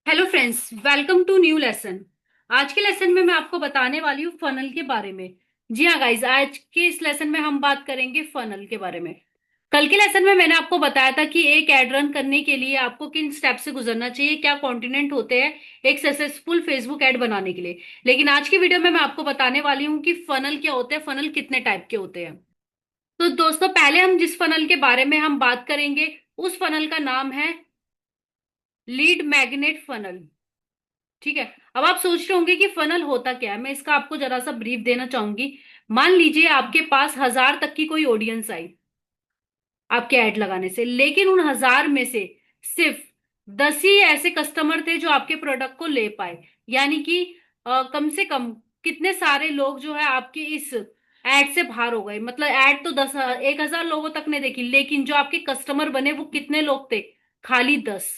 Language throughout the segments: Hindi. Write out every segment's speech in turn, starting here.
Hello friends, welcome to new lesson. आज के लेसन में मैं आपको बताने वाली हूँ फनल के बारे में। जी हाँ गाइज, आज के इस लेसन में हम बात करेंगे फनल के बारे में। कल के लेसन में मैंने आपको बताया था कि एक एड रन करने के लिए आपको किन स्टेप से गुजरना चाहिए, क्या कॉन्टिनेंट होते हैं एक सक्सेसफुल फेसबुक एड बनाने के लिए। लेकिन आज की वीडियो में मैं आपको बताने वाली हूँ कि फनल क्या होते हैं, फनल कितने टाइप के होते हैं। तो दोस्तों, पहले हम जिस फनल के बारे में हम बात करेंगे उस फनल का नाम है लीड मैग्नेट फनल। ठीक है। अब आप सोच रहे होंगे कि फनल होता क्या है। मैं इसका आपको जरा सा ब्रीफ देना चाहूंगी। मान लीजिए आपके पास 1000 तक की कोई ऑडियंस आई आपके ऐड लगाने से, लेकिन उन 1000 में से सिर्फ 10 ही ऐसे कस्टमर थे जो आपके प्रोडक्ट को ले पाए। यानी कि कम से कम कितने सारे लोग जो है आपकी इस एड से बाहर हो गए। मतलब एड तो 1000 लोगों तक ने देखी, लेकिन जो आपके कस्टमर बने वो कितने लोग थे? खाली 10।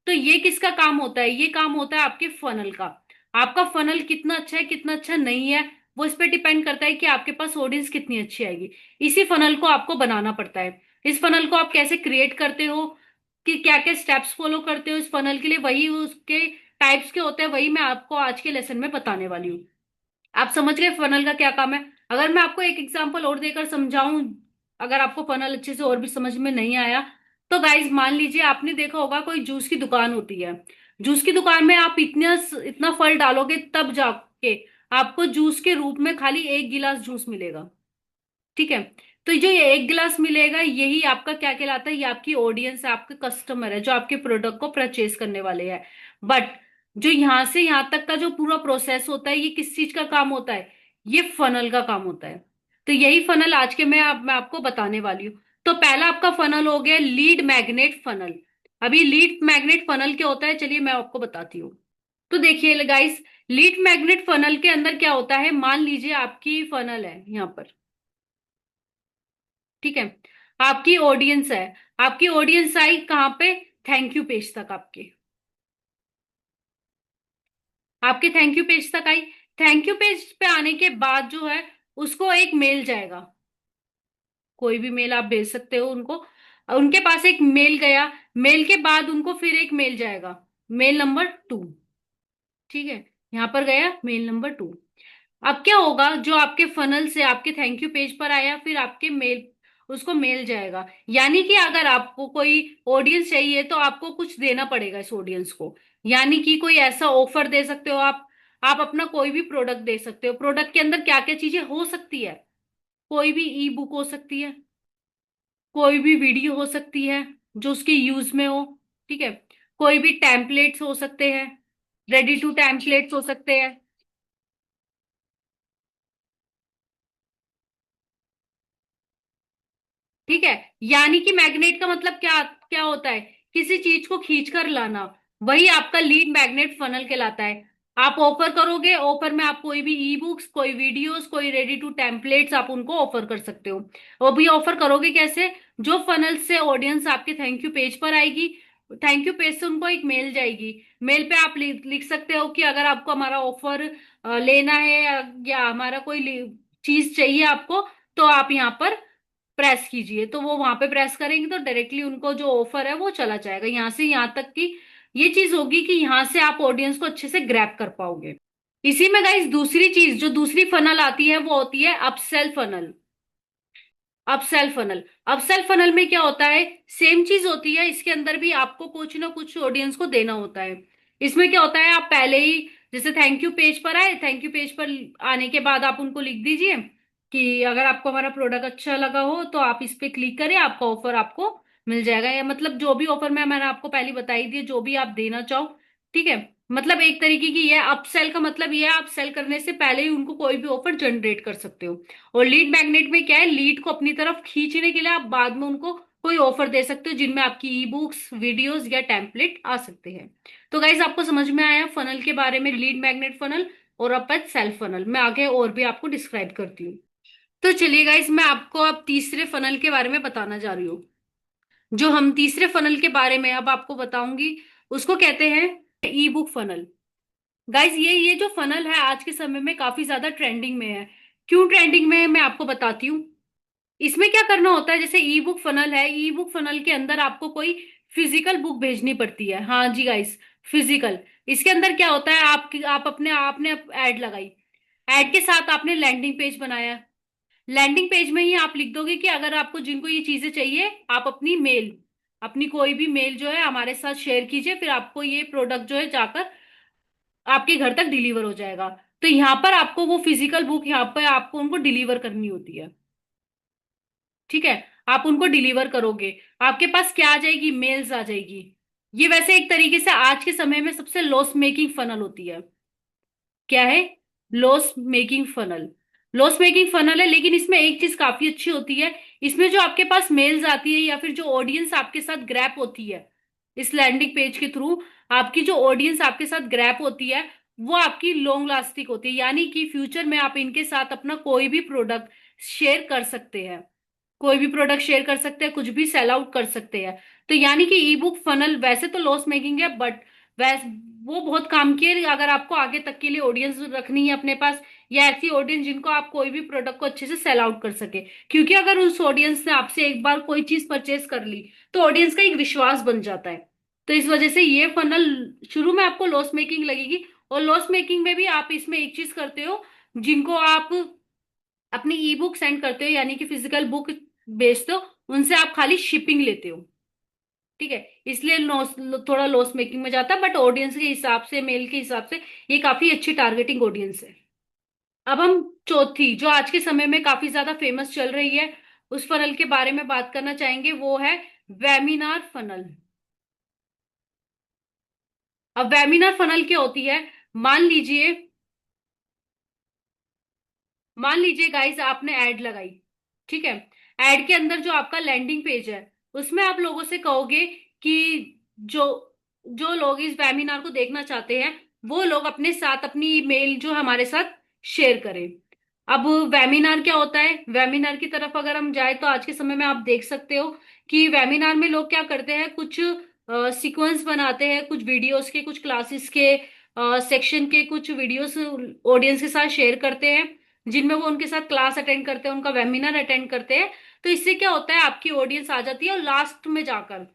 तो ये किसका काम होता है? ये काम होता है आपके फनल का। आपका फनल कितना अच्छा है कितना अच्छा नहीं है, वो इस पे डिपेंड करता है कि आपके पास ऑडियंस कितनी अच्छी आएगी। इसी फनल को आपको बनाना पड़ता है। इस फनल को आप कैसे क्रिएट करते हो, कि क्या क्या स्टेप्स फॉलो करते हो इस फनल के लिए, वही उसके टाइप्स के होते हैं, वही मैं आपको आज के लेसन में बताने वाली हूँ। आप समझ गए फनल का क्या काम है? अगर मैं आपको एक एग्जांपल और देकर समझाऊं, अगर आपको फनल अच्छे से और भी समझ में नहीं आया, तो गाइज मान लीजिए आपने देखा होगा कोई जूस की दुकान होती है। जूस की दुकान में आप इतना इतना फल डालोगे तब जाके आपको जूस के रूप में खाली एक गिलास जूस मिलेगा। ठीक है। तो जो ये एक गिलास मिलेगा यही आपका क्या कहलाता है? ये आपकी ऑडियंस है, आपके कस्टमर है जो आपके प्रोडक्ट को परचेज करने वाले हैं। बट जो यहां से यहां तक का जो पूरा प्रोसेस होता है, ये किस चीज का काम होता है? ये फनल का काम होता है। तो यही फनल आज के मैं आपको बताने वाली हूँ। तो पहला आपका फनल हो गया लीड मैग्नेट फनल। अभी लीड मैग्नेट फनल क्या होता है, चलिए मैं आपको बताती हूँ। तो देखिए गाइस, लीड मैग्नेट फनल के अंदर क्या होता है, मान लीजिए आपकी फनल है यहाँ पर। ठीक है। आपकी ऑडियंस है, आपकी ऑडियंस आई कहाँ पे? थैंक यू पेज तक आपके। आपके थैंक यू पेज तक आई। थैंक यू पेज पे आने के बाद जो है उसको एक मेल जाएगा। कोई भी मेल आप भेज सकते हो उनको। उनके पास एक मेल गया। मेल के बाद उनको फिर एक मेल जाएगा, मेल नंबर 2। ठीक है। यहां पर गया मेल नंबर 2। अब क्या होगा, जो आपके फनल से आपके थैंक यू पेज पर आया फिर आपके मेल, उसको मेल जाएगा। यानी कि अगर आपको कोई ऑडियंस चाहिए तो आपको कुछ देना पड़ेगा इस ऑडियंस को। यानी कि कोई ऐसा ऑफर दे सकते हो आप अपना कोई भी प्रोडक्ट दे सकते हो। प्रोडक्ट के अंदर क्या क्या चीजें हो सकती है? कोई भी ई बुक हो सकती है, कोई भी वीडियो हो सकती है जो उसके यूज में हो। ठीक है। कोई भी टेम्पलेट्स हो सकते हैं, रेडी टू टेम्पलेट्स हो सकते हैं। ठीक है। यानी कि मैग्नेट का मतलब क्या क्या होता है? किसी चीज को खींच कर लाना। वही आपका लीड मैग्नेट फनल कहलाता है। आप ऑफर करोगे, ऑफर में आप कोई भी ई बुक्स, कोई वीडियोस, कोई रेडी टू टेम्पलेट्स आप उनको ऑफर कर सकते हो। वो भी ऑफर करोगे कैसे? जो फनल से ऑडियंस आपके थैंक यू पेज पर आएगी, थैंक यू पेज से उनको एक मेल जाएगी। मेल पे आप लिख सकते हो कि अगर आपको हमारा ऑफर लेना है या हमारा कोई चीज चाहिए आपको, तो आप यहाँ पर प्रेस कीजिए। तो वो वहां पे प्रेस करेंगे तो डायरेक्टली उनको जो ऑफर है वो चला जाएगा। यहां से यहां तक की ये चीज होगी कि यहां से आप ऑडियंस को अच्छे से ग्रैब कर पाओगे। इसी में गाइस दूसरी चीज, जो दूसरी फनल आती है वो होती है upsell funnel. Upsell funnel, upsell funnel में क्या होता है? सेम चीज होती है, इसके अंदर भी आपको कुछ ना कुछ ऑडियंस को देना होता है। इसमें क्या होता है, आप पहले ही जैसे थैंक यू पेज पर आए, थैंक यू पेज पर आने के बाद आप उनको लिख दीजिए कि अगर आपको हमारा प्रोडक्ट अच्छा लगा हो तो आप इस पे क्लिक करें, आपका ऑफर आपको मिल जाएगा। या मतलब जो भी ऑफर मैंने आपको पहले बताई दी, जो भी आप देना चाहो। ठीक है। मतलब एक तरीके की ये अपसेल का मतलब ये है, आप सेल करने से पहले ही उनको कोई भी ऑफर जनरेट कर सकते हो। और लीड मैग्नेट में क्या है, लीड को अपनी तरफ खींचने के लिए आप बाद में उनको कोई ऑफर दे सकते हो जिनमें आपकी ई बुक्स, वीडियोस या टेम्पलेट आ सकते हैं। तो गाइज आपको समझ में आया फनल के बारे में, लीड मैग्नेट फनल और अपन सेल्फ फनल। मैं आगे और भी आपको डिस्क्राइब करती हूँ। तो चलिए गाइज, मैं आपको अब तीसरे फनल के बारे में बताना जा रही हूँ। जो हम तीसरे फनल के बारे में अब आपको बताऊंगी उसको कहते हैं ई बुक फनल। गाइज ये जो फनल है आज के समय में काफी ज्यादा ट्रेंडिंग में है। क्यों ट्रेंडिंग में है मैं आपको बताती हूँ। इसमें क्या करना होता है, जैसे ई बुक फनल है, ई बुक फनल के अंदर आपको कोई फिजिकल बुक भेजनी पड़ती है। हाँ जी गाइस, फिजिकल। इसके अंदर क्या होता है, आप अपने आपने ऐड लगाई, ऐड के साथ आपने लैंडिंग पेज बनाया। लैंडिंग पेज में ही आप लिख दोगे कि अगर आपको जिनको ये चीजें चाहिए, आप अपनी कोई भी मेल जो है हमारे साथ शेयर कीजिए, फिर आपको ये प्रोडक्ट जो है जाकर आपके घर तक डिलीवर हो जाएगा। तो यहाँ पर आपको वो फिजिकल बुक यहाँ पर आपको उनको डिलीवर करनी होती है। ठीक है, आप उनको डिलीवर करोगे, आपके पास क्या आ जाएगी, मेल्स आ जाएगी। ये वैसे एक तरीके से आज के समय में सबसे लॉस मेकिंग फनल होती है। क्या है? Loss making funnel. Loss making funnel है, लेकिन इसमें एक चीज काफी अच्छी होती है। इसमें जो आपके पास मेल्स आती है या फिर जो ऑडियंस आपके साथ ग्रैप होती है इस लैंडिंग पेज के थ्रू, आपकी जो ऑडियंस आपके साथ ग्रैप होती है वो आपकी लॉन्ग लास्टिंग होती है, यानी कि फ्यूचर में आप इनके साथ अपना कोई भी प्रोडक्ट शेयर कर सकते हैं। कोई भी प्रोडक्ट शेयर कर सकते हैं, कुछ भी सेल आउट कर सकते हैं। तो यानी कि ई बुक फनल वैसे तो लॉस मेकिंग है, बट वैस वो बहुत काम की है अगर आपको आगे तक के लिए ऑडियंस रखनी है अपने पास, या ऐसी ऑडियंस जिनको आप कोई भी प्रोडक्ट को अच्छे से सेल आउट कर सके। क्योंकि अगर उस ऑडियंस ने आपसे एक बार कोई चीज परचेज कर ली तो ऑडियंस का एक विश्वास बन जाता है। तो इस वजह से ये फनल शुरू में आपको लॉस मेकिंग लगेगी। और लॉस मेकिंग में भी आप इसमें एक चीज करते हो, जिनको आप अपनी ई बुक सेंड करते हो यानी कि फिजिकल बुक बेचते हो, उनसे आप खाली शिपिंग लेते हो। ठीक है, इसलिए थोड़ा लॉस मेकिंग में जाता है, बट ऑडियंस के हिसाब से, मेल के हिसाब से ये काफी अच्छी टारगेटिंग ऑडियंस है। अब हम चौथी, जो आज के समय में काफी ज्यादा फेमस चल रही है, उस फनल के बारे में बात करना चाहेंगे, वो है वेमिनार फनल। अब वेमिनार फनल क्या होती है? मान लीजिए मान लीजिए गाइस, आपने ऐड लगाई। ठीक है, ऐड के अंदर जो आपका लैंडिंग पेज है उसमें आप लोगों से कहोगे कि जो जो लोग इस वेबिनार को देखना चाहते हैं वो लोग अपने साथ अपनी मेल जो हमारे साथ शेयर करें। अब वेबिनार क्या होता है? वेबिनार की तरफ अगर हम जाए तो आज के समय में आप देख सकते हो कि वेबिनार में लोग क्या करते हैं, कुछ सीक्वेंस बनाते हैं, कुछ वीडियोस के, कुछ क्लासेस के सेक्शन के कुछ वीडियोस ऑडियंस के साथ शेयर करते हैं, जिनमें वो उनके साथ क्लास अटेंड करते हैं, उनका वेबिनार अटेंड करते हैं। तो इससे क्या होता है, आपकी ऑडियंस आ जाती है और लास्ट में जाकर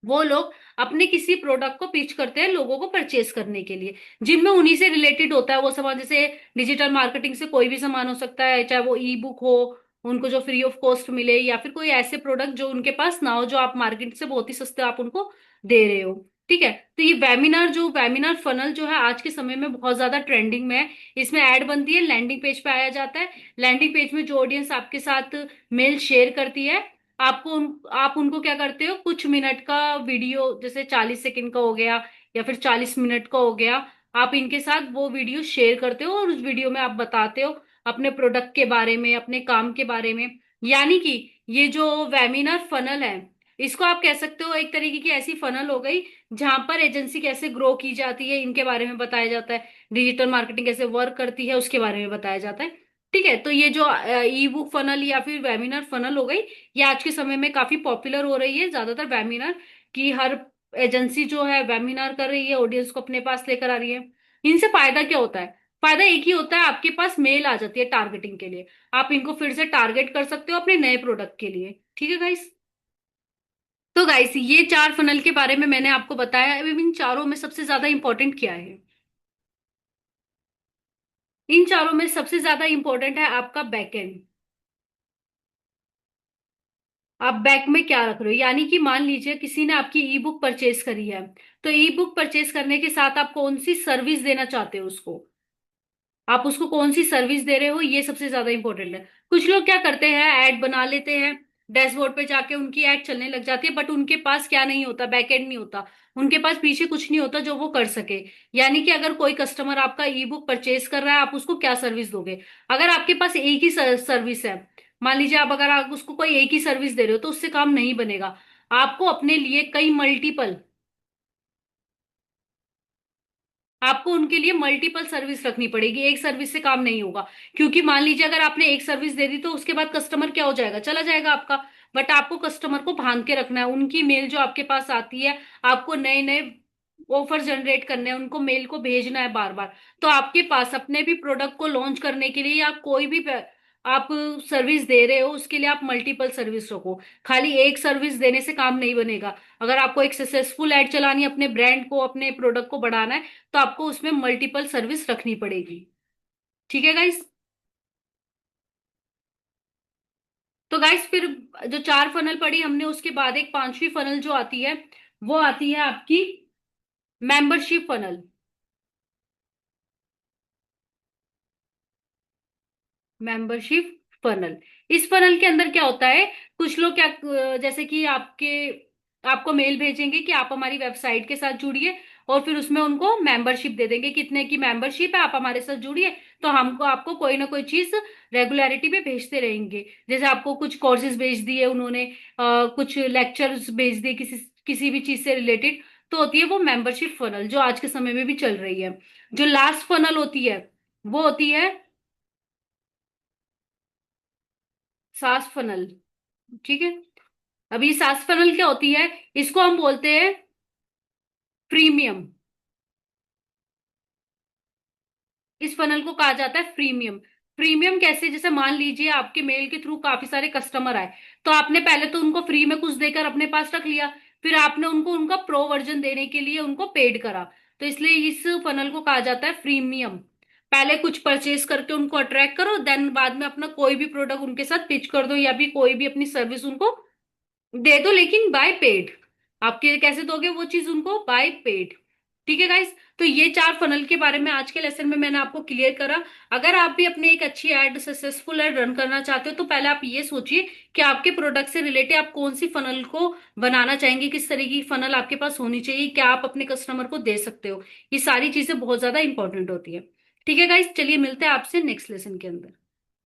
वो लोग अपने किसी प्रोडक्ट को पिच करते हैं लोगों को परचेस करने के लिए, जिनमें उन्हीं से रिलेटेड होता है वो सामान। जैसे डिजिटल मार्केटिंग से कोई भी सामान हो सकता है, चाहे वो ई बुक हो, उनको जो फ्री ऑफ कॉस्ट मिले, या फिर कोई ऐसे प्रोडक्ट जो उनके पास ना हो, जो आप मार्केट से बहुत ही सस्ते आप उनको दे रहे हो। ठीक है, तो ये वेबिनार फनल जो है आज के समय में बहुत ज्यादा ट्रेंडिंग में है। इसमें ऐड बनती है, लैंडिंग पेज पे आया जाता है। लैंडिंग पेज में जो ऑडियंस आपके साथ मेल शेयर करती है, आप उनको क्या करते हो, कुछ मिनट का वीडियो, जैसे 40 सेकंड का हो गया या फिर 40 मिनट का हो गया, आप इनके साथ वो वीडियो शेयर करते हो और उस वीडियो में आप बताते हो अपने प्रोडक्ट के बारे में, अपने काम के बारे में। यानी कि ये जो वेबिनार फनल है, इसको आप कह सकते हो एक तरीके की ऐसी फनल हो गई जहां पर एजेंसी कैसे ग्रो की जाती है इनके बारे में बताया जाता है, डिजिटल मार्केटिंग कैसे वर्क करती है उसके बारे में बताया जाता है। ठीक है, तो ये जो ई बुक फनल या फिर वेबिनार फनल हो गई, ये आज के समय में काफी पॉपुलर हो रही है। ज्यादातर वेबिनार की हर एजेंसी जो है वेबिनार कर रही है, ऑडियंस को अपने पास लेकर आ रही है। इनसे फायदा क्या होता है? फायदा एक ही होता है, आपके पास मेल आ जाती है टारगेटिंग के लिए, आप इनको फिर से टारगेट कर सकते हो अपने नए प्रोडक्ट के लिए। ठीक है गाइस, तो गाइस ये चार फनल के बारे में मैंने आपको बताया। अब इन चारों में सबसे ज्यादा इंपॉर्टेंट क्या है? इन चारों में सबसे ज्यादा इंपॉर्टेंट है आपका बैकएंड। आप बैक में क्या रख रहे हो, यानी कि मान लीजिए किसी ने आपकी ई बुक परचेज करी है, तो ई बुक परचेज करने के साथ आप कौन सी सर्विस देना चाहते हो उसको, आप उसको कौन सी सर्विस दे रहे हो, ये सबसे ज्यादा इंपॉर्टेंट है। कुछ लोग क्या करते हैं, ऐड बना लेते हैं, डैशबोर्ड पे जाके उनकी ऐड चलने लग जाती है, बट उनके पास क्या नहीं होता, बैकएंड नहीं होता, उनके पास पीछे कुछ नहीं होता जो वो कर सके। यानी कि अगर कोई कस्टमर आपका ई बुक परचेज कर रहा है, आप उसको क्या सर्विस दोगे? अगर आपके पास एक ही सर्विस है, मान लीजिए अगर आप उसको कोई एक ही सर्विस दे रहे हो, तो उससे काम नहीं बनेगा। आपको अपने लिए कई मल्टीपल आपको उनके लिए मल्टीपल सर्विस रखनी पड़ेगी, एक सर्विस से काम नहीं होगा। क्योंकि मान लीजिए अगर आपने एक सर्विस दे दी तो उसके बाद कस्टमर क्या हो जाएगा, चला जाएगा आपका। बट आपको कस्टमर को भान के रखना है, उनकी मेल जो आपके पास आती है, आपको नए नए ऑफर जनरेट करने हैं, उनको मेल को भेजना है बार बार। तो आपके पास अपने भी प्रोडक्ट को लॉन्च करने के लिए या कोई भी आप सर्विस दे रहे हो उसके लिए आप मल्टीपल सर्विस रखो। खाली एक सर्विस देने से काम नहीं बनेगा। अगर आपको एक सक्सेसफुल एड चलानी है, अपने ब्रांड को, अपने प्रोडक्ट को बढ़ाना है, तो आपको उसमें मल्टीपल सर्विस रखनी पड़ेगी। ठीक है गाइस। तो गाइस फिर जो 4 फनल पड़ी हमने, उसके बाद एक पांचवी फनल जो आती है, वो आती है आपकी मेंबरशिप फनल। मेंबरशिप फनल, इस फनल के अंदर क्या होता है, कुछ लोग क्या, जैसे कि आपको मेल भेजेंगे कि आप हमारी वेबसाइट के साथ जुड़िए, और फिर उसमें उनको मेंबरशिप दे देंगे, कितने की मेंबरशिप है, आप हमारे साथ जुड़िए। तो हमको आपको कोई ना कोई चीज रेगुलरिटी पे भेजते रहेंगे। जैसे आपको कुछ कोर्सेज भेज दिए उन्होंने, कुछ लेक्चर्स भेज दिए किसी किसी भी चीज से रिलेटेड, तो होती है वो मेंबरशिप फनल, जो आज के समय में भी चल रही है। जो लास्ट फनल होती है, वो होती है सास फनल। ठीक है। अब ये सास फनल क्या होती है, इसको हम बोलते हैं प्रीमियम। इस फनल को कहा जाता है प्रीमियम। प्रीमियम कैसे, जैसे मान लीजिए आपके मेल के थ्रू काफी सारे कस्टमर आए, तो आपने पहले तो उनको फ्री में कुछ देकर अपने पास रख लिया, फिर आपने उनको उनका प्रो वर्जन देने के लिए उनको पेड करा, तो इसलिए इस फनल को कहा जाता है प्रीमियम। पहले कुछ परचेज करके उनको अट्रैक्ट करो, देन बाद में अपना कोई भी प्रोडक्ट उनके साथ पिच कर दो, या भी कोई भी अपनी सर्विस उनको दे दो, लेकिन बाय पेड। आपके कैसे दोगे वो चीज उनको, बाय पेड। ठीक है गाइस। तो ये 4 फनल के बारे में आज के लेसन में मैंने आपको क्लियर करा। अगर आप भी अपनी एक अच्छी एड, सक्सेसफुल एड रन करना चाहते हो, तो पहले आप ये सोचिए कि आपके प्रोडक्ट से रिलेटेड आप कौन सी फनल को बनाना चाहेंगे, किस तरीके की फनल आपके पास होनी चाहिए, क्या आप अपने कस्टमर को दे सकते हो। ये सारी चीजें बहुत ज्यादा इंपॉर्टेंट होती है। ठीक है गाइस, चलिए मिलते हैं आपसे नेक्स्ट लेसन के अंदर।